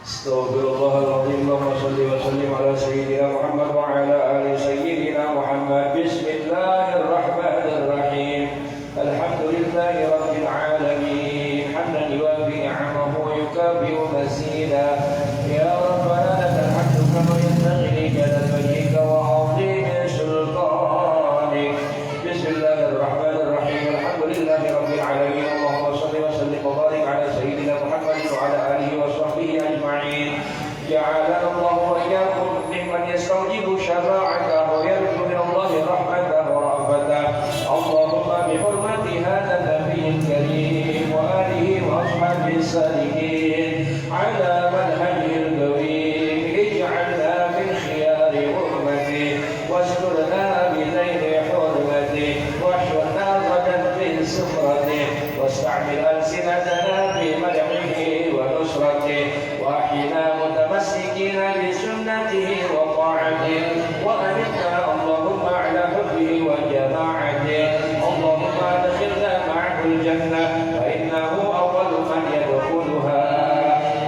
Astaghfirullahaladzim. Allahumma salli wa sallim ala sayyidina Muhammad wa ala ali sayyidina Muhammad. Bismillahirrahmanirrahim. Alhamdulillahi rabbil alamin. Hamdan yuwafi ni'amahu wa yukafi'u mazida. Ya Rabbana lakal hamdu kama yanbaghi li jalali wajhika wa 'azimi sultanik. Bismillahirrahmanirrahim. Alhamdulillahi rabbil alamin. Allahumma salli wa sallim wa barik ala sayyidina Muhammad wa ala alihi wa sahbihi ajma'in. Ja'alana Allah wa iyyakum mimman yastawjibu syafa'atahu wa yarju min Allah rahmatahu wa ra'fatahu. Allahumma bi hurmati hadha an-nabiyil karim wa alihi wa ashabihi salihin ala manhajil qawim ij'alna min khiyari ummati wasturna bi dhayri hurmati washurna ghadan fi sufrati wasta'mil alsinatana bi madhihi wa nusrati wa ahina mutamassikin bi sunnatihi wa ta'atihi wa amitna Allahumma ala hubbihi wa jama'atihi. Allahumma adkhilna ma'ahul jannah fa innahu awwalu man yadkhuluha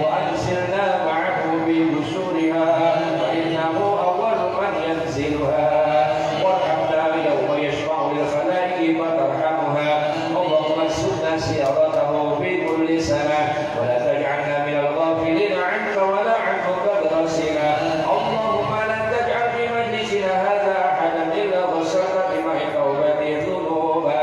wa adkhilna ma'ahu bi busuriha fa innahu awwalu man yanziluha warhamna yawma yashfa'u lil khalaiqi wa tarhamuha. Allahumma sunna siyaratahu fi kulli sana wa la taj'alna min al-ghafilin 'anka wa la 'an muqaddarasina. Allahumma la taj'al fi majlisina hadha ahadan illa ghassaka bi ma'i tawbati dhunuba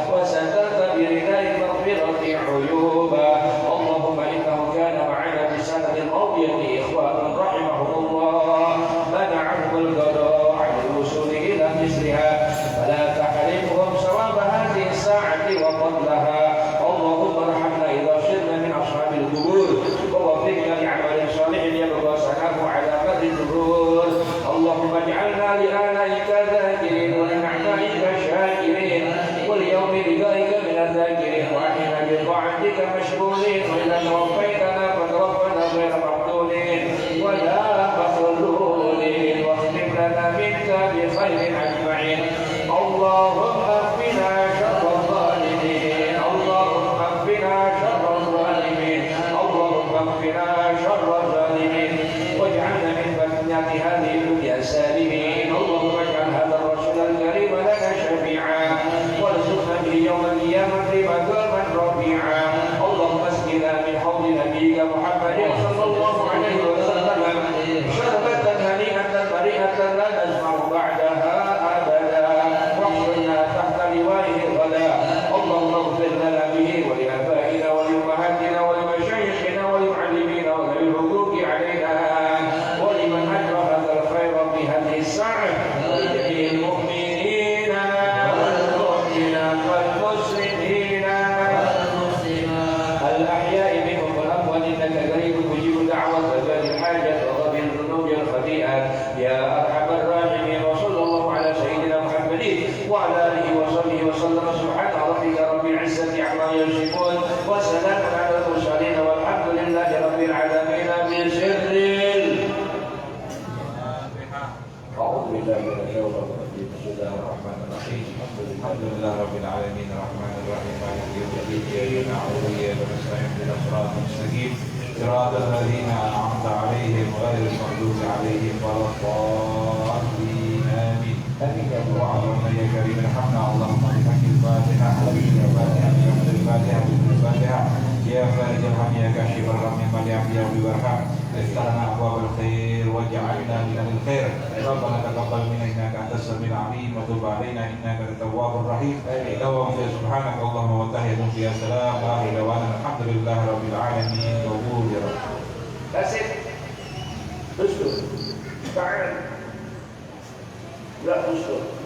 wa satarta bi ridai maghfirati 'uyuba. Allahumma innahu kana ma'ana bi sanadil mawdiyati ikhwanun rahimahumullah mana'ahum al-qada' 'an al-wusuli ila misliha fala tahrimhum sawab hadhihi as-sa'ati wa fadlaha. Allahumma arhamna idha sirna min ashabil qubur wa waffiqna li'amalin salihin yabqa sanahu 'ala qadri dhuhur. Allahumma ij'alna li alaika dhakirin wa li ni'matika syakirin wa li yawmi ridhaika min adh-dhakirin wa ahina bi ta'atika mashghulin wa ila tawaffaytana fatawaffana ghayra maqtulin wa la maqtulin wa khtim lana minka bi khairin ajma'in. Allahumma qina syarra adh-dhalimin. Allahumma qina syarra adh-dhalimin. Allahumma qina syarra adh-dhalimin waj'alna min barakati hadhihi dunya salimin. Allahumma ij'al hadha ar-rasul al-karim lana shafi'an warzuqna bihi yawm al-qiyamati maqaman rafi'a. Allahumma asqina min hawli nabiyyika Muhammadin sallallahu alaihi wa sallam syarbatan hani'atan mari'atan la nazma'u ba'daha abada wahshurna tahta liwa'ihi ghadan. Allahumma ighfir lana bihi wa li abaina wa li ummahatina wa li mashayikhina wa li mu'allimina wa li al-huquqi 'alaina wa liman ajra hadha al-khayra fi hadhihi as-sa'ah wa li jami'il mu'minina wal mu'minat wal muslimina al-ahya'i minhum wal amwat innaka qaribun mujibud da'wat wa qadil hajat wa qabil dhunubi al-khati'at ya arhamar rahimin. Wa sallallahu ala sayyidina Muhammadin wa ala alihi wa sahbihi wa sallam. Subhana rabbika rabbil izzati 'amma yasifun wa salamun ala al-mursalin walhamdulillahi rabbil alamin. Amin. Sirril أعوذ بالله من الشيطان الرجيم. بسم الله الرحمن الرحيم. الحمد لله رب العالمين الرحمن الرحيم مالك يوم الدين إياك نعبد وإياك نستعين اهدنا الصراط المستقيم صراط الذين أنعمت عليهم غير المغضوب عليهم ولا الضالين آمين. اللهم يا كريم ارحمنا اللهم بحق الفاتحة حبيبي الفاتحة بحمد الفاتحة بسم الفاتحة يا فارج الهم يا كاشف الغم من يا وارحم افتح لنا أبواب الخير واجعلنا من أهل الخير. ربنا تقبل منا إنك أنت السميع العليم وتب علينا إنك أنت التواب الرحيم. سبحانك اللهم وتحية فيها سلام وآخر دعوانا الحمد لله رب العالمين. وقول يا رب. That's it. Ustur. Ta'al. لا ustur.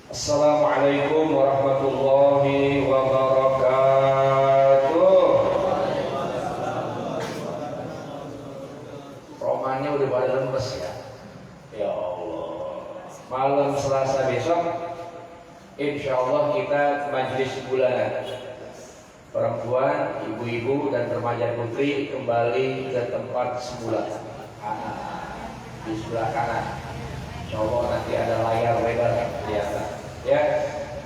Assalamualaikum warahmatullahi wabarakatuh. Romannya udah pada lemes ya. Ya Allah. Malam Selasa besok, insya Allah kita majelis bulanan. Perempuan, ibu-ibu dan remaja putri kembali ke tempat semula. Di sebelah kanan. Insya Allah nanti ada layar lebar di atas. Ya,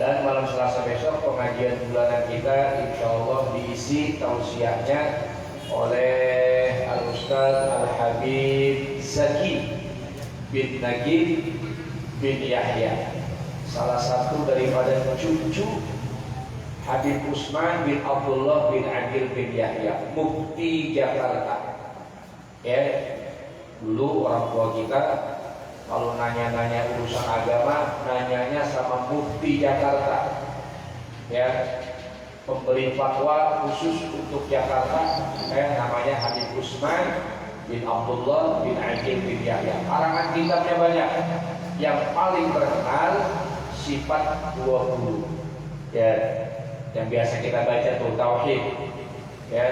dan malam Selasa besok pengajian bulanan kita insya Allah diisi tausiahnya oleh Al-Ustaz Al-Habib Zaki bin Nagib bin Yahya, salah satu daripada cucu Habib Usman bin Abdullah bin Adil bin Yahya, Mufti Jakarta. Ya, dulu orang tua kita kalau nanya-nanya urusan agama, nanyanya sama Mufti Jakarta. Ya, pemberi fatwa khusus untuk Jakarta, namanya Habib Usman bin Abdullah bin Adil bin Yahya. Karangan kitabnya banyak. Yang paling terkenal Sifat 20. Ya, yang biasa kita baca tuh Tauhid. Ya,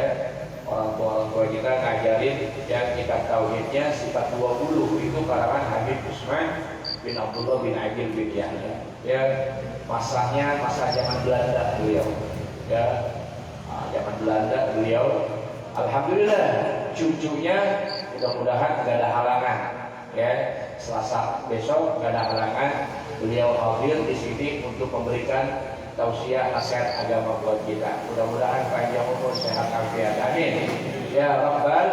orang tua kita ngajarin yang kitab tauhidnya Sifat 20, itu karangan Habib Usman bin Abdullah bin Adil bin Yahya. Ya, masanya masa zaman Belanda beliau. Ya, zaman Belanda beliau. Alhamdulillah cucunya mudah-mudahan gak ada halangan. Ya, Selasa besok gak ada halangan beliau hadir di sini untuk memberikan tausiah nasihat agama buat kita. Mudah-mudahan panjang umur sehat afiat. Amin. Ya Rabbal.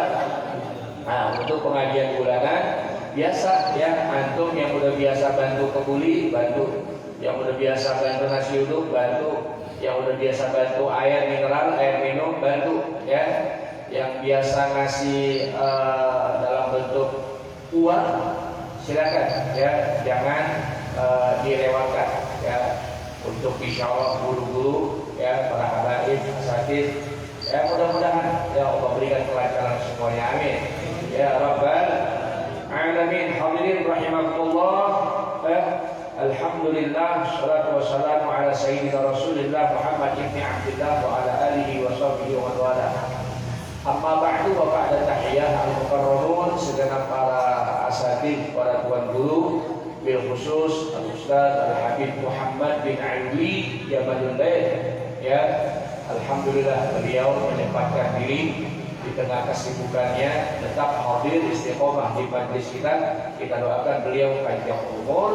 Nah, untuk pengajian bulanan biasa ya, antum yang udah biasa bantu kebuli bantu, yang udah biasa bantu nasi uduk bantu, yang udah biasa bantu air mineral, air minum bantu ya, yang biasa ngasih dalam bentuk uang silakan ya, jangan dilewatkan ya. Untuk insya Allah guru-guru ya, para habaib, asatidz ya, mudah-mudahan ya Allah berikan kelancaran semuanya. Amin ya Rabbal alamin. Hadirin rahimakumullah. Alhamdulillah, salatu wassalamu ala sayyidina Rasulillah Muhammad ibn Abdullah wa ala alihi wa sahbihi wa wala. Amma ba'du, wa ba'da tahiyah al-mukarramun, segenap para asatidz, para tuan guru, bil khusus Al-Ustaz Al-Habib Muhammad bin Alwi Jamalul Lail ya. Alhamdulillah beliau menyempatkan diri di tengah kesibukannya tetap hadir istiqomah di majlis kita. Kita doakan beliau panjang umur,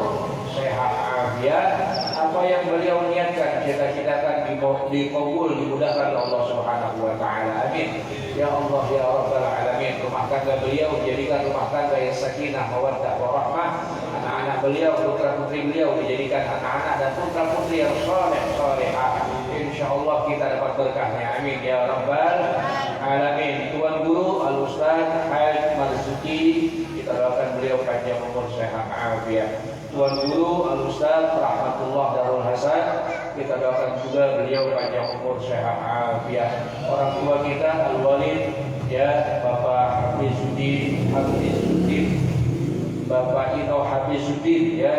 sehat afiat, apa yang beliau niatkan cita-citakan dikabul, dimudahkan Allah Subhanahu wa taala. Amin ya Allah ya Rabbal alamin. Rumah tangga beliau dijadikan rumah tangga yang sakinah, mawaddah, warahmah. Anak-anak beliau, putra-putri beliau dijadikan anak-anak dan putra-putri yang saleh salehah. Insyaallah kita dapat berkahnya. Amin ya Rabbal alamin. Tuan guru Al-Ustaz Haji Marzuki, kita doakan beliau panjang umur sehat afiat. Tuan guru Al-Ustaz Rahmatullah Darul Hasan, kita doakan juga beliau panjang umur sehat afiat. Orang tua kita Al-Walid ya, Bapak Hafizuddin, Bapak Ino Hafizuddin ya.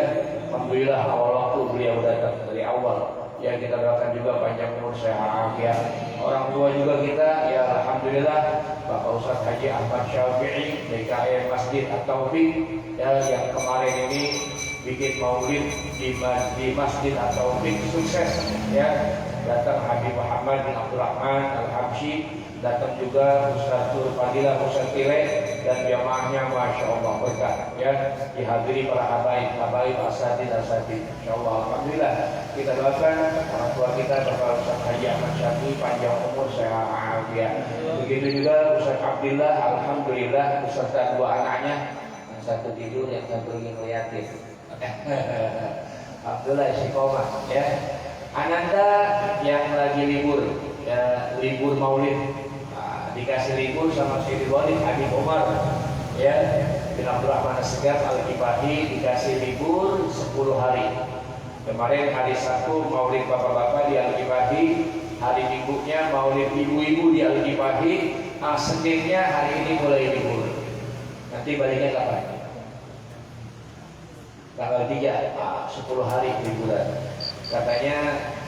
Alhamdulillah awal waktu beliau datang dari awal. Ya, kita doakan juga panjang umur sehat afiat. Orang tua juga kita ya, alhamdulillah Bapak Ustaz Haji Ahmad Syafi'i DKM Masjid At-Taufik ya, yang kemarin ini bikin maulid di Masjid At-Taufik sukses ya. Datang Habib Muhammad bin Abdurrahman Al-Habsyi, datang juga Ustaz Tur Fadilah Ustaz Tile dan jamaahnya, masya Allah berkah ya, dihadiri para habaib asatidz. Insyaallah alhamdulillah kita doakan orang tua kita Bapak Ustaz Haji Ahmad Syafi'i panjang umur sehat afiat. Begitu juga Ustaz Abdillah, alhamdulillah beserta dua anaknya, yang satu tidur, yang satu lagi ngeliatin. Alhamdulillah istiqomah ya. Ananda yang lagi libur ya, libur maulid, dikasih libur sama Syekh Walid Habib Umar ya bin Abdurrahman As-Segar Al-Kifahi, dikasih libur 10 hari. Kemarin hari Sabtu maulid bapak-bapak di Al-Kifahi, hari Minggunya maulid ibu-ibu di Al-Kifahi, Seninnya hari ini mulai libur. Nanti baliknya kapan? tanggal 3, 10 hari liburan. Katanya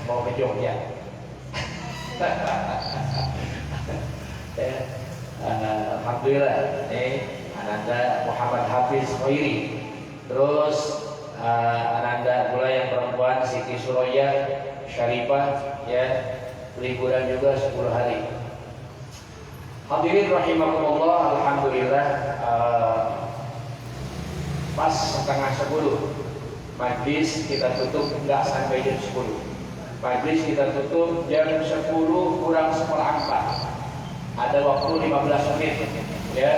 mau ke Jogja. Alhamdulillah, Ananda Muhammad Hafiz Khairi. Terus Ananda pula yang perempuan Siti Suraya Syarifah ya, liburan juga 10 hari. Hadirin rahimakumullah, alhamdulillah pas setengah 10 majlis kita tutup, enggak sampai jam 10. Majlis kita tutup jam 10 kurang 1/4. Ada waktu 15 menit ya,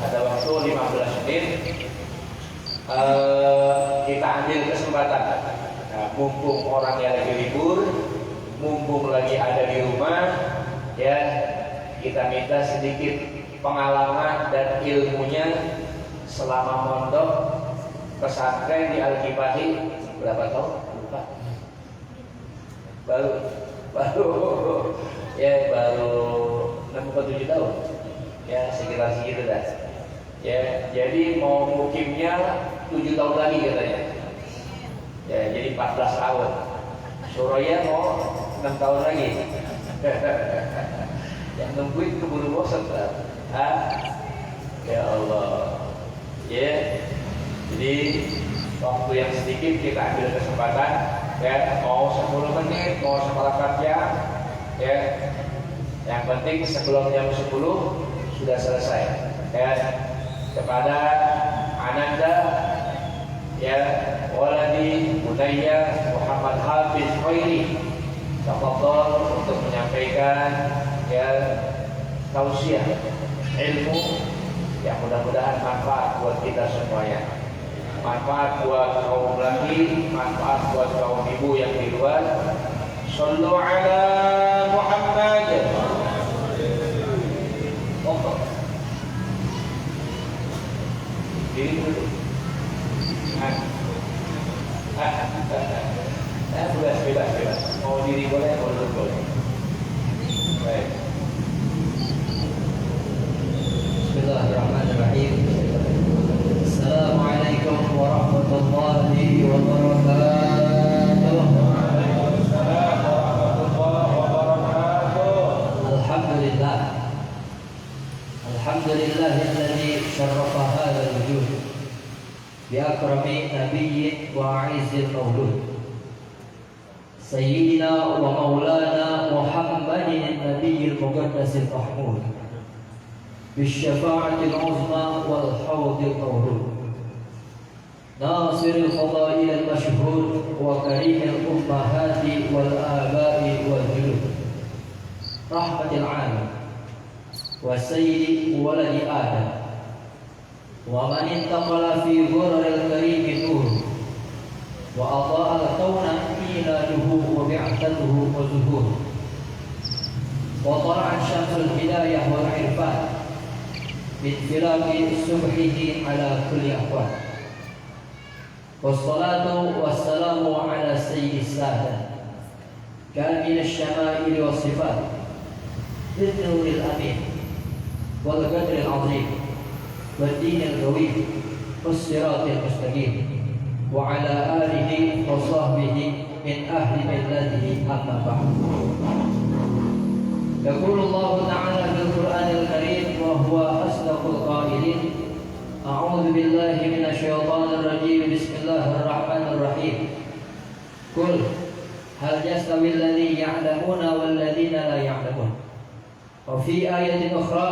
ada waktu 15 menit. Kita ambil kesempatan, mumpung orang yang lagi libur, mumpung lagi ada di rumah ya, kita minta sedikit pengalaman dan ilmunya selama mondok pesantren di Al-Kifahi. Berapa tahun? Lupa. Baru ya, baru 6-7 tahun ya, sekitar segitu dah ya. Jadi mau mukimnya 7 tahun lagi katanya ya, jadi 14 tahun. Suraya mau 6 tahun lagi. Yang nungguin keburu bosan ya Allah ya. Jadi waktu yang sedikit kita ambil kesempatan ya, mau 10 menit, mau 1/4 jam ya, yang penting sebelum jam 10 sudah selesai ya. Kepada Ananda ya, waladi Bunayya Muhammad Hafiz Khairi, tafadhol untuk menyampaikan ya tausiah ilmu yang mudah-mudahan manfaat buat kita semuanya, manfaat buat kaum laki, manfaat buat kaum ibu yang di luar. Shallu ala Muhammad. Diri dulu. Bebas. Mau diri boleh, mau duduk boleh. Baik. Bismillahirrahmanirrahim. Assalamualaikum warahmatullahi wabarakatuh. Alhamdulillah. Alhamdulillahilladzi syarrafa hadzal wujud bi akrami nabiyyin wa a'izzil mawlud sayyidina wa maulana Muhammadin nabiyil muqaddasil mahmud بالشفاعة العظمى والحوض المورود ناصر الفضائل المشهور وكريم الأمهات والآباء والجدود رحمة العالم وسيد ولد آدم ومن انتقل في غرر الكريم نور وأضاء الكون ميلاده وبعثته وظهوره وطلع شمس الهداية والعرفان من فراق سبحه على كل أحوال والصلاة والسلام على سيد السادة كامل الشمائل والصفات بالنور الأمين والقدر العظيم والدين القويم والصراط المستقيم وعلى آله وصحبه من أهل ملته أما بعد. يقول الله تعالى في القرآن الكريم وهو أصدق القائلين أعوذ بالله من الشيطان الرجيم بسم الله الرحمن الرحيم قل هل يستوي الذين يعلمون والذين لا يعلمون وفي آية أخرى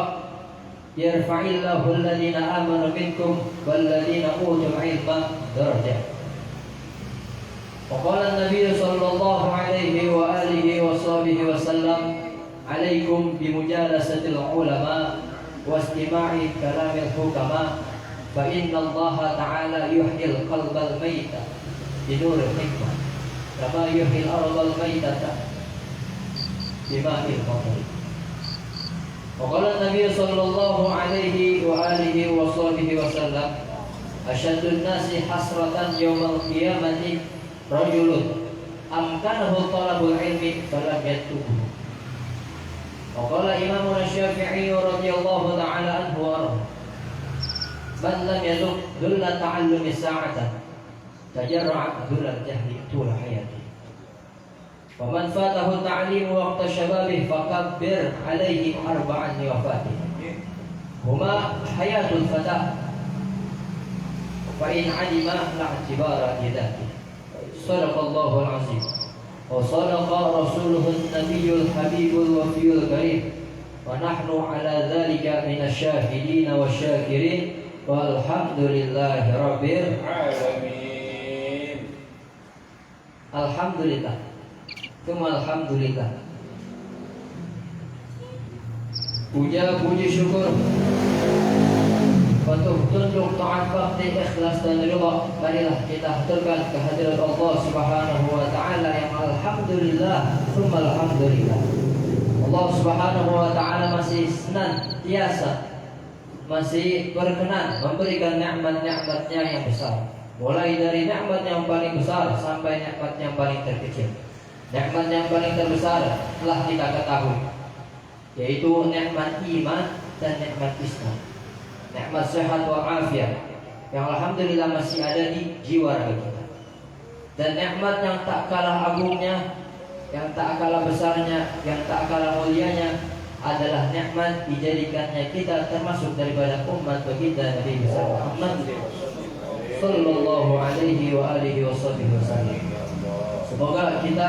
يرفع الله الذين آمنوا منكم والذين أوتوا العلم درجات. وقال النبي صلى الله عليه وآله وصحبه وسلم عليكم بمجالسة العلماء واستماع كلام الحكماء فإن الله تعالى يحيي القلب الميت بنور الحكمة كما يحيي الأرض الميتة بماء المطر. وقال النبي صلى الله عليه وآله وصحبه وسلم أشد الناس حسرة يوم القيامة رجل أمكنه طلب العلم فلم يكتبه. وقال إمامنا الشافعي رضي الله تعالى عنه وأرضاه من لم يذق ذل تعلم الساعة tajarra'a dhulal jahli tul hayati. Wa man fatahu ta'lim waqta syababih fakabbir alaihi arba'an wafatih. Huma hayatul fata fa in 'alima la'tibara lidati. Shadaqallahul 'azim. Wa sadaqa rasuluhun nabiyyul habibul wafiyul karim. Wa nahnu 'ala dzalika minasyahidin wasyakirin. Walhamdulillahi rabbil alamin. Alhamdulillah. Tsumma alhamdulillah. Puja puji syukur untuk tunduk taat bakti ikhlas dan ridha, marilah kita haturkan kehadirat Allah Subhanahu wa taala yang alhamdulillah, tsumma alhamdulillah. Allah Subhanahu wa taala masih senantiasa masih berkenan memberikan nikmat-nikmatnya yang besar, mulai dari nikmat yang paling besar sampai nikmat yang paling terkecil. Nikmat yang paling terbesar telah kita ketahui, yaitu nikmat iman dan nikmat Islam, nikmat sehat walafiat yang alhamdulillah masih ada di jiwa raga kita. Dan nikmat yang tak kalah agungnya, yang tak kalah besarnya, yang tak kalah mulianya adalah nikmat dijadikannya kita termasuk daripada umat baginda Nabi besar Muhammad sallallahu alaihi wa alihi wasallam. Semoga kita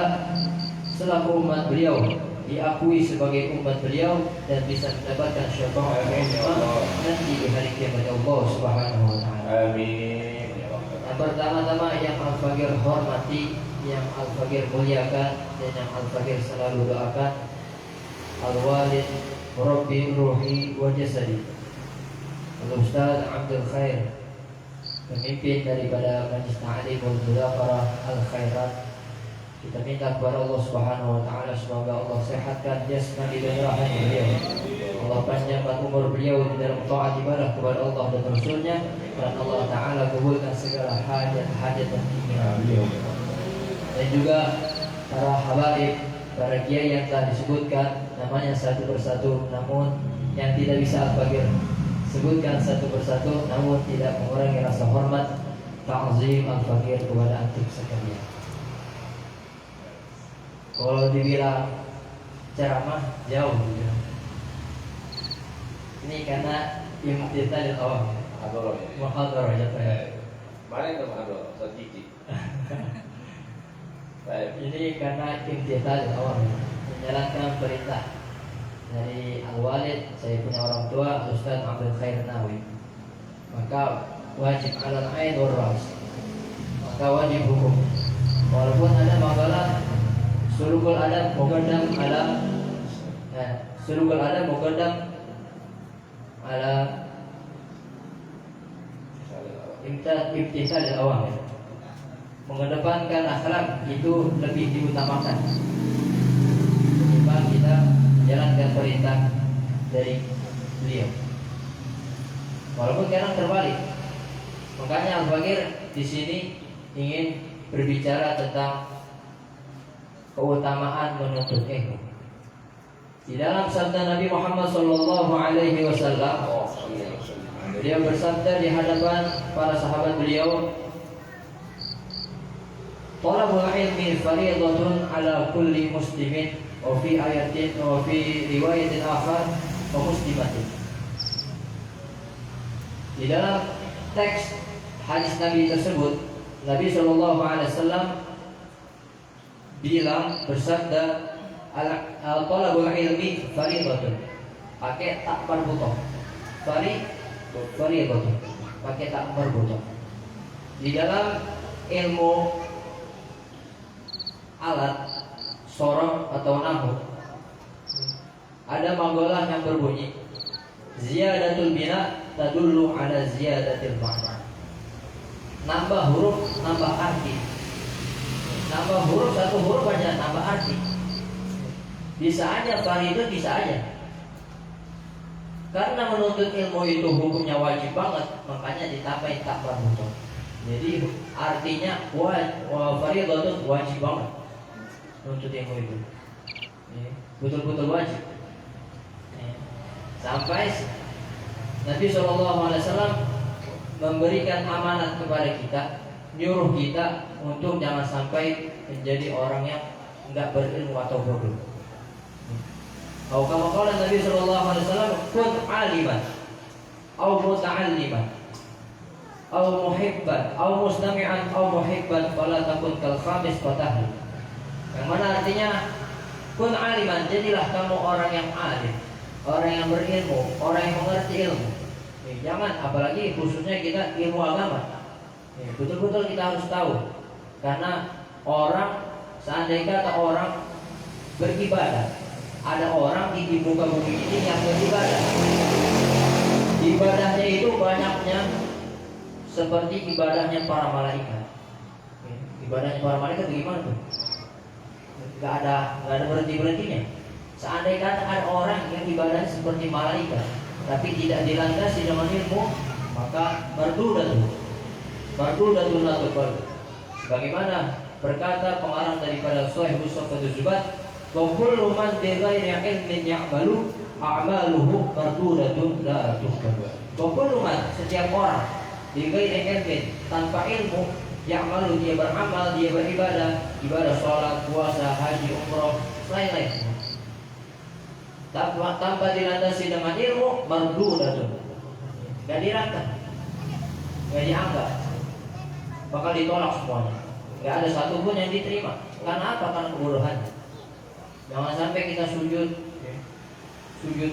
selaku umat beliau diakui sebagai umat beliau dan bisa mendapatkan syafaat nanti di hari kiamat Allah Subhanahu wa taala. Amin. Yang pertama-tama yang Al-Faqir hormati, yang Al-Faqir muliakan, dan yang Al-Faqir selalu doakan, Al-Walid Rabbi Ruhi wa Jasadi, Al-Ustaz Abdul Khair, pemimpin daripada Majlis Ta'lim wal Mudzakarah Al-Khairat. Kita minta kepada Allah Subhanahu wa taala semoga Allah sehatkan jasmani dan rohani beliau. Allah panjangkan umur beliau di dalam taat ibadah kepada Allah dan Rasul-Nya, dan Allah taala kabulkan segala hajat-hajat dan keinginan beliau. Dan juga para habaib, para kiai yang telah disebutkan namanya satu persatu, namun yang tidak bisa Al-Faqir sebutkan satu persatu, namun tidak mengurangi rasa hormat ta'zim Al-Faqir kepada antum sekalian. Kalau dibilang ceramah jauh gitu. Ini karena imtithal dan awam. Adoro ya. Muhadharah ya Pak. Mana itu adoro? Sedikit. Baik. Ini karena imtithal dan awam, menjalankan perintah dari Al-Walid, saya punya orang tua Ustaz Abdul Khair Nawawi. Maka wajib alal ain wal ras. Maka wajib hukum. Walaupun ada makalah sulukul adab muqaddam ala sulukul adab muqaddam ala imtithal al-awamir. Mengedepankan akhlak itu lebih diutamakan ketimbang kita menjalankan perintah dari beliau. Walaupun kadang terbalik. Makanya Al-Faqir di sini ingin berbicara tentang keutamaan menuntut ilmu. Di dalam sabda Nabi Muhammad sallallahu alaihi wasallam, beliau bersabda di hadapan para sahabat beliau, "Talabul ilmi fardhatun ala kulli muslimin." Wa fi ayatin wa fi riwayatin akhar wa muslimatin. Di dalam teks hadis Nabi tersebut, Nabi sallallahu alaihi wasallam bilang bersabda, al-talabul ilmi fardhatun, pakai tak marbutoh. Fardhatun, pakai tak marbutoh. Di dalam ilmu alat sorong atau nahu ada maqalah yang berbunyi, ziyadatul bina tadullu ala ziyadatil ma'na. Nambah huruf, nambah arti. Nambah huruf, satu huruf aja nambah arti. Bisa aja faridun, bisa aja. Karena menuntut ilmu itu hukumnya wajib banget, makanya ditambahin tak marbutoh. Jadi artinya faridatun, wajib banget menuntut ilmu itu. Betul-betul wajib. Sampai Nabi SAW memberikan amanat kepada kita nyuruh kita untuk jangan sampai menjadi orang yang enggak berilmu atau bodoh. Atau kama qala Nabi sallallahu alaihi wasallam, kun aliman aw muta'alliman aw muhibban aw mustami'an aw muhibban fala takun kal khamis fatahli. Yang mana artinya kun aliman, jadilah kamu orang yang alim, orang yang berilmu, orang yang mengerti ilmu. Jangan, apalagi khususnya kita ilmu agama. Betul-betul kita harus tahu. Karena orang, seandainya kata orang beribadah, ada orang di muka bumi ini yang beribadah. Ibadahnya itu banyaknya seperti ibadahnya para malaikat. Ibadahnya para malaikat bagaimana tuh? Gak ada berhenti-berhentinya. Seandainya ada orang yang ibadahnya seperti malaikat, tapi tidak dilandasi dengan ilmu, maka mardudatun la tuqbal. Bagaimana berkata pengarang daripada Sahih Mustafa Zubat, wa kullu man bi ghairi ilmin ya'malu a'maluhu mardudatun la tuqbal. Wa kullu man, setiap orang bi ghairi ilmin, tanpa ilmu, ya'malu, dia beramal, dia beribadah, ibadah sholat, puasa, haji, umroh, lain-lain, tanpa dilandasi dengan ilmu, mardudatun, gak dirangkap, gak dianggap, bakal ditolak semuanya. Gak ada satupun yang diterima. Karena apa? Karena kebodohan. Jangan sampai kita sujud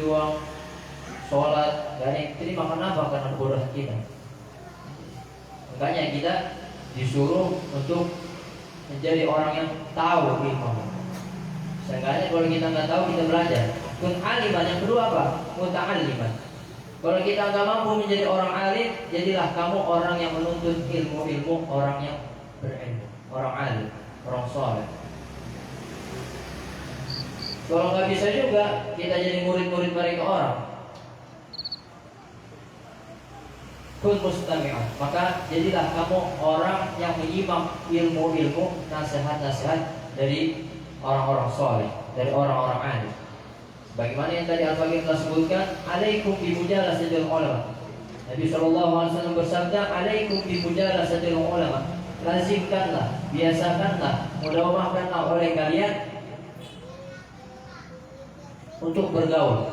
doang, sholat, gak ada yang diterima. Kenapa? Karena kebodohan kita. Makanya kita disuruh untuk menjadi orang yang tahu ilmu. Seenggaknya kalau kita nggak tahu, kita belajar. Kun aliman, yang kedua apa? Muta'alliman. Kalau kita nggak mampu menjadi orang alim, jadilah kamu orang yang menuntut ilmu, orang yang berilmu, orang alim, orang soleh. Kalau nggak bisa juga, kita jadi murid-murid mereka orang. Kun mustami'an, maka jadilah kamu orang yang menyimak ilmu-ilmu, nasihat-nasihat dari orang-orang soleh, dari orang-orang alim. Bagaimana yang tadi Al-Faqih telah sebutkan, alaikum bimujalasatil ulama. Nabi SAW bersabda, alaikum bimujalasatil ulama. Lazimkanlah, biasakanlah, mudawamahkanlah oleh kalian untuk bergaul,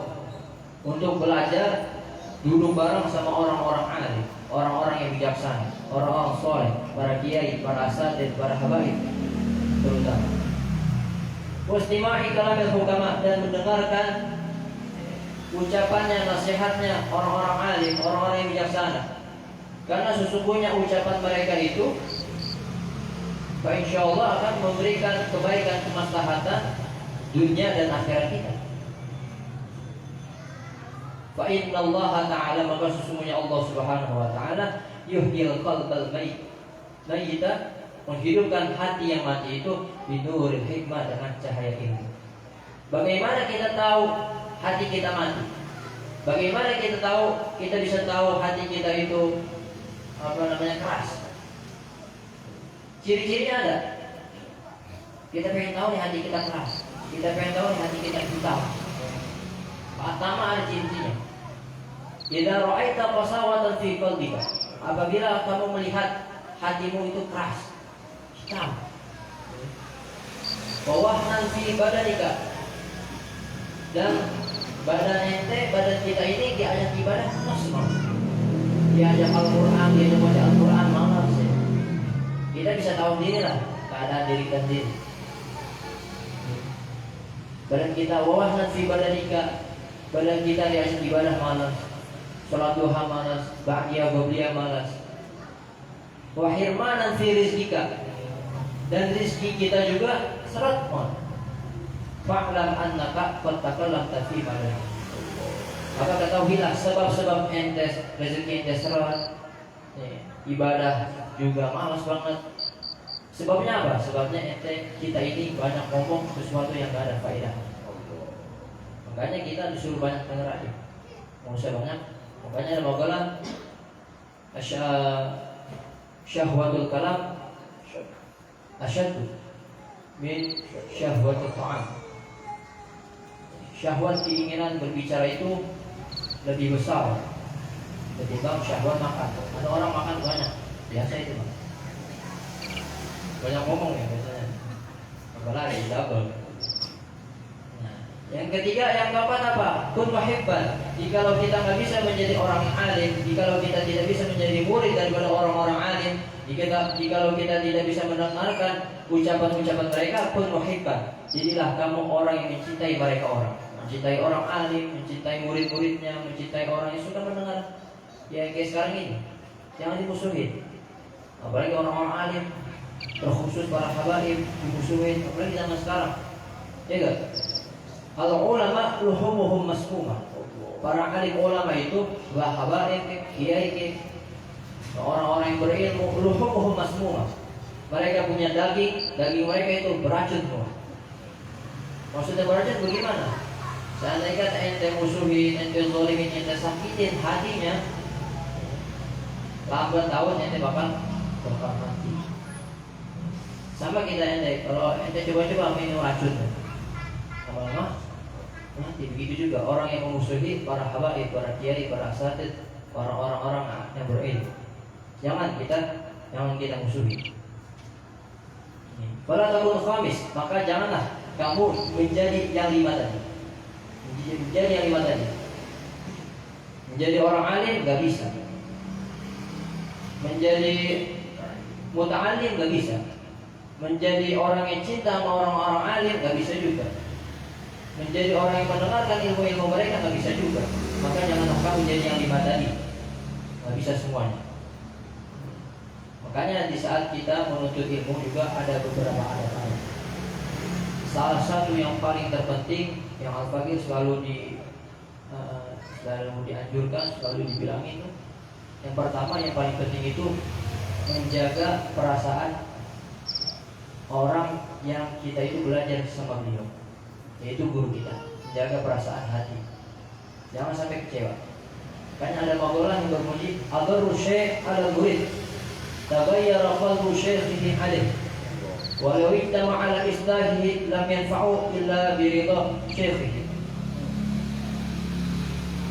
untuk belajar, duduk bareng sama orang-orang alim, orang-orang yang bijaksana, orang-orang soleh, para kiai, para asatidz, para habaib terutama. Wastima'i kalamil hukama, dan mendengarkan ucapannya, nasihatnya orang-orang alim, orang-orang yang bijaksana. Karena sesungguhnya ucapan mereka itu insyaallah akan memberikan kebaikan, kemaslahatan dunia dan akhirat kita. Fa inna Allah Ta'ala, maka sesungguhnya Allah Subhanahu wa Ta'ala yuhyil qalbal mayyita, menghidupkan hati yang mati itu binuril hikmah, dengan cahaya ilmu. Bagaimana kita tahu hati kita mati? Bagaimana kita tahu, kita bisa tahu hati kita itu keras? Ciri-cirinya ada. Kita pengen tahu nih hati kita keras, kita pengen tahu nih hati kita hitam. Pertama ada ciri-cirinya. Idza ra'aita qasawatan fi qalbika, apabila kamu melihat hatimu itu keras, hitam. Wa wahnan fi badanika, dan badan ente, badan kita ini diajak ibadah terus, diajak Al-Quran, diajak baca Al-Quran, malas ya. Kita bisa tahu diri lah keadaan diri kita sendiri. Badan kita wahnan fi badanika, badan kita diajak ibadah malas, sholat duha malas, ba'diyah qabliyah malas. Wa hirmanan fi rizqika, dan rizki kita juga seret. Fa'lam annaka qad takallamta fi malan, maka ketahuilah sebab-sebab ente rezeki ente seret, ibadah juga malas banget. Sebabnya apa? Sebabnya ente, kita ini banyak ngomong sesuatu yang gak ada faedah. Makanya kita disuruh banyak denger aja, mau saya banyak. Makanya ada makalah syahwatul kalam asyaddu min syahwatul ta'am. Syahwat, keinginan berbicara itu lebih besar ketimbang syahwat makan. Ada orang makan banyak, biasa itu, Bang. banyak ngomong ya biasanya. Apalagi double. Nah, yang ketiga, yang keempat apa? Kun muhibban. Jikalau kita nggak bisa menjadi orang alim, jikalau kita tidak bisa menjadi murid daripada orang-orang alim, jikalau kita tidak bisa mendengarkan ucapan-ucapan mereka, kun muhibban. Jadilah kamu orang yang mencintai mereka orang. Mencintai orang alim, mencintai murid-muridnya, mencintai orang yang suka mendengar. Ya kayak sekarang ini, jangan dimusuhin. Apalagi orang-orang alim, terkhusus para habaib dimusuhin. Apalagi zaman sekarang, ya gak? Al ulama luhumuhum masmumah. Para alim ulama itu habaib, kiai, orang-orang yang berilmu, luhumuhum masmumah. Mereka punya daging mereka itu beracun semua. Maksudnya beracun bagaimana? Seandainya ente musuhin, ente zolimin, ente sakitin hatinya, lambat tahun ente bakal mati. Sama kita ente, kalau ente coba-coba minum racun, lama-lama mati. Begitu juga orang yang memusuhi para habaib, para kiai, para asatid, para orang-orang yang berilmu. Jangan kita musuhi. Fala takun khamis, maka janganlah kamu menjadi yang lima tadi. Menjadi yang lima tadi. Menjadi orang alim gak bisa. Menjadi muta'alim gak bisa. Menjadi orang yang cinta sama orang-orang alim gak bisa juga. Menjadi orang yang mendengarkan ilmu-ilmu mereka gak bisa juga. Maka janganlah kamu menjadi yang lima tadi. Gak bisa semuanya. Makanya di saat kita menuntut ilmu juga ada beberapa adab-adab. Salah satu yang paling terpenting yang Al-Faqih selalu dianjurkan, selalu dibilang itu, yang pertama yang paling penting itu menjaga perasaan orang yang kita itu belajar sama beliau, yaitu guru kita. Menjaga perasaan hati, jangan sampai kecewa. Makanya ada maqalah yang bermuji adarru syekh ala murid taghayyara qalbu syaikhihi alaih walau ittama ala islahihi lam yanfa'u illa biridha syaikhihi.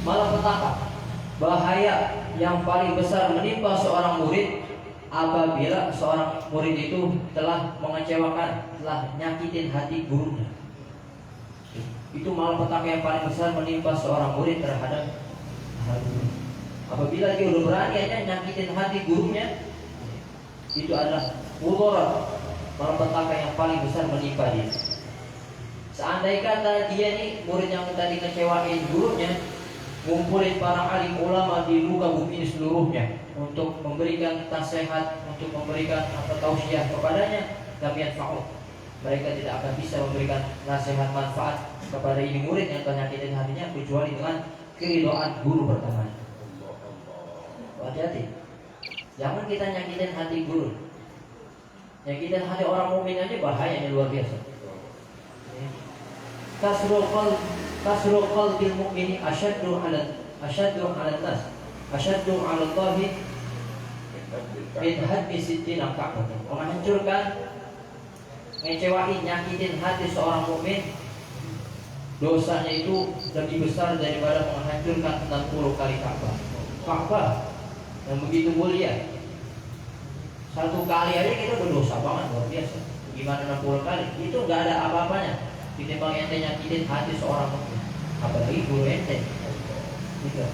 Malapetaka, bahaya yang paling besar menimpa seorang murid apabila seorang murid itu telah mengecewakan, telah nyakitin hati gurunya. Itu malapetaka yang paling besar menimpa seorang murid terhadap guru. Apabila dia udah berani aja nyakitin hati gurunya, itu adalah mudarat, malapetaka yang paling besar menimpa dia. Seandainya kata dia nih murid yang tadi ngecewain gurunya, ngumpulin para alim ulama di muka bumi ini seluruhnya untuk memberikan nasihat, untuk memberikan tausiah kepadanya, lam yanfa'u. Mereka tidak akan bisa memberikan nasihat manfaat kepada ini murid yang nyakitin hatinya kecuali dengan keridhaan guru pertama. Hati-hati. Jangan kita nyakitin hati guru. Nyakitin hati orang mukmin aja bahayanya luar biasa. Kasrul qalbil mu'mini asyaddu 'ala nas, asyaddu 'ala Allah min hadmi sittina ka'bah. Menghancurkan, ngecewain, nyakitin hati seorang mukmin, dosanya itu lebih besar daripada menghancurkan 60 kali Ka'bah. Ka'bah yang begitu mulia, satu kali aja kita berdosa banget, luar biasa. Gimana 60 kali? Itu nggak ada apa-apanya ditimbang ente nyakitin hati seorang mukmin, apalagi guru ente. Gitu.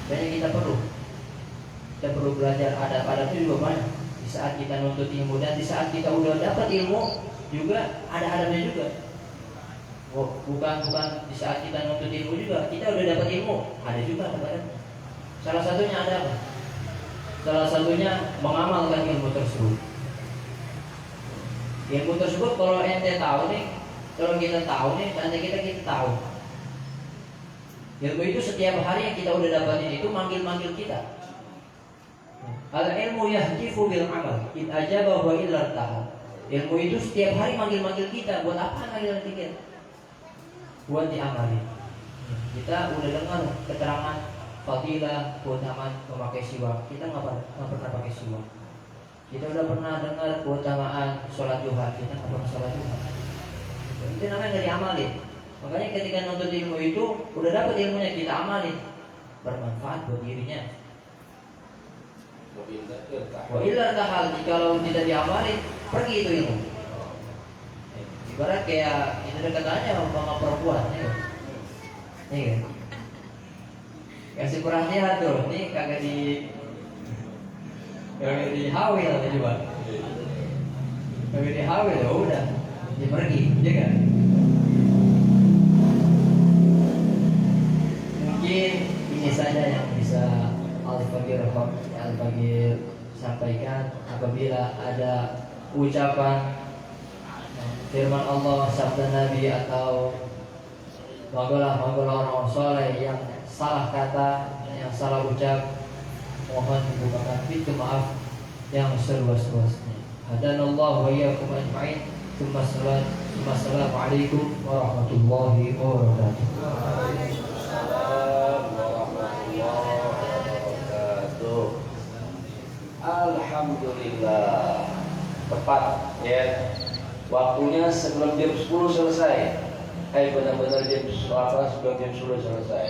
Jadi kita perlu belajar adab-adab itu juga banyak. Di saat kita nuntut ilmu dan di saat kita udah dapat ilmu juga ada adabnya juga. Bukan di saat kita nuntut ilmu juga kita udah dapat ilmu, ada juga adab-adabnya. Salah satunya ada apa? Salah satunya mengamalkan ilmu tersebut. Ilmu tersebut kalau ente tahu nih, kalau kita tahu nih, nanti kita tahu. Ilmu itu setiap hari yang kita udah dapatin itu manggil-manggil kita. Al ilmu yahdifu bil amal, in ajaba wa illa taha. Ilmu itu setiap hari manggil-manggil kita. Buat apa manggil kita? Buat diamalin. Kita udah dengar keterangan fadilah, keutamaan memakai siwak. Kita nggak pernah pakai siwak. Kita udah pernah dengar keutamaan sholat duha. Kita nggak pernah sholat duha. Itu namanya nggak diamalin. Makanya ketika nuntut ilmu itu udah dapat ilmunya, kita amalin, bermanfaat buat dirinya. Wa illa hal jikalau tidak diamali pergi itu ilmu. Ibarat kayak itu dekatannya sama perempuan ya. Iya. Kasih perhatian tuh, ini kagak di hawil coba. Kagak di hawil ya udah, dia pergi, ya kan? Mungkin ini saja yang bisa Al-Faqir sampaikan. Apabila ada ucapan firman Allah, sabda Nabi atau manggola orang soleh yang salah kata, yang salah ucap, mohon dibukakan pintu maaf yang seluas-luasnya. Hadanallahu wa iyyakum ajma'in. Assalamualaikum warahmatullahi wabarakatuh. Alhamdulillah, tepat ya. Waktunya sebelum jam 10 selesai. Benar-benar jam sebelum jam 10 selesai.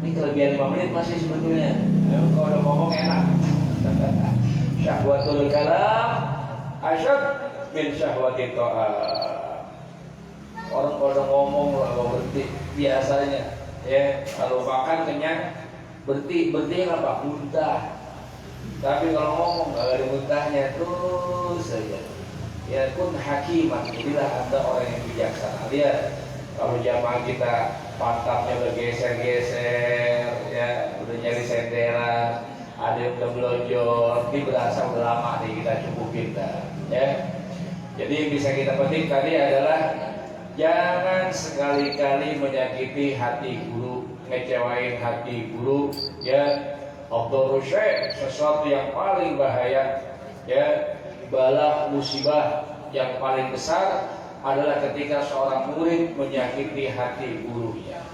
Ini kelebihan 5 menit masih sebetulnya. Kalau udah ngomong enak. Syahwatul kalam asyad min syahwatit ta'am. Orang kalau udah ngomong lalu berhenti biasanya ya, kalau makan kenyang berhenti apa? Muntah. Tapi kalau ngomong gak ada muntahnya terus saja. Ya kun hakiman, jadilah Anda orang yang bijaksana. Lihat kalau jamaah kita pantatnya bergeser-geser, ya udah nyari senderan, ada yang udah belonjol, ini berasa udah lama nih kita cukupin dah, ya. Jadi yang bisa kita petik tadi adalah jangan sekali-kali menyakiti hati guru, ngecewain hati guru, ya. Afdhalu syai', sesuatu yang paling bahaya, ya. Bala musibah yang paling besar adalah ketika seorang murid menyakiti hati gurunya.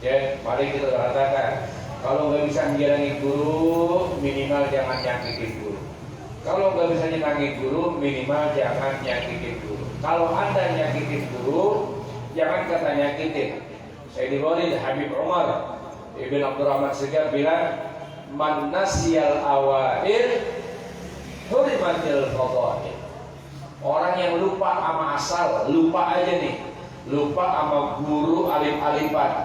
Ya, mari kita katakan, kalau nggak bisa menjalangi guru, minimal jangan nyakitin guru. Kalau nggak bisa nyenangin guru, minimal jangan nyakitin guru. Kalau Anda nyakitin guru, jangan kata nyakitin. Sayyidul Walid Habib Umar Ibn Abdurrahman Segar bilang, man nasyal awail hurimatil fadail. Orang yang lupa sama asal, lupa aja nih, lupa sama guru alif-alifan,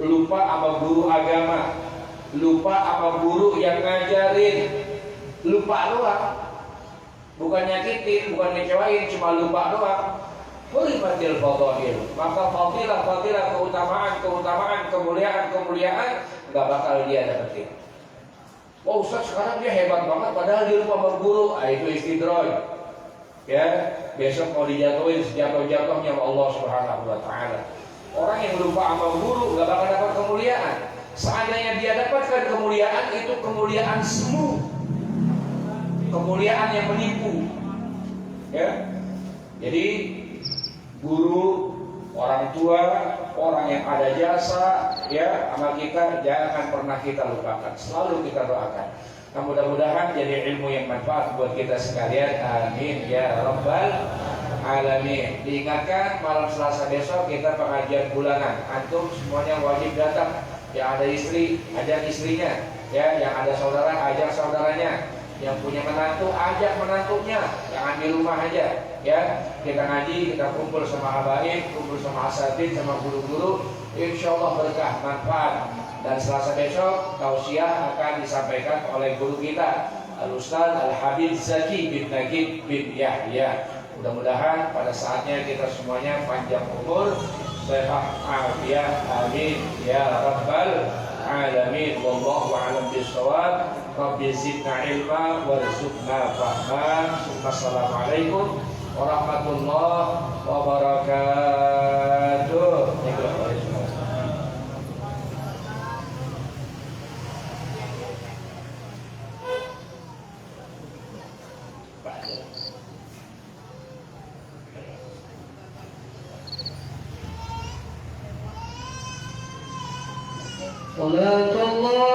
lupa sama guru agama, lupa sama guru yang ngajarin, lupa doang, bukan nyakitin, bukan ngecewain, cuma lupa doang. Hurimatil fadail, maka fadilah, keutamaan, kemuliaan nggak bakal dia dapetin. Wah Ustaz sekarang dia hebat banget padahal dia lupa berguru. Itu istidroj. Ya, besok mau dijatuhin sejatuh-jatuhnya Allah Subhanahu wa taala. Orang yang lupa sama guru enggak bakal dapat kemuliaan. Seandainya dia dapatkan kemuliaan, itu kemuliaan semu. Kemuliaan yang menipu. Ya. Jadi guru, orang tua, orang yang ada jasa ya sama kita, jangan pernah kita lupakan, selalu kita doakan. Nah, mudah-mudahan jadi ilmu yang manfaat buat kita sekalian, amin ya rabbal alamin. Diingatkan malam Selasa besok kita pengajian bulanan, antum semuanya wajib datang. Yang ada istri, ajak istrinya, ya, yang ada saudara, ajak saudaranya, yang punya menantu, ajak menantunya, jangan di rumah aja. Ya, kita ngaji, kita kumpul sama habaib, kumpul sama asatidz, sama guru-guru, insya Allah berkah, manfaat. Dan Selasa besok tausiah akan disampaikan oleh guru kita, Al-Ustaz Al-Habib Zaki bin Nagib bin Yahya. Mudah-mudahan pada saatnya kita semuanya panjang umur, sehat, afiat, amin ya rabbal alamin. Wallahu a'lam bishawab. Rabbi zidna ilma warzuqna fahma. Wassalamualaikum warahmatullahi wabarakatuh. Salatullah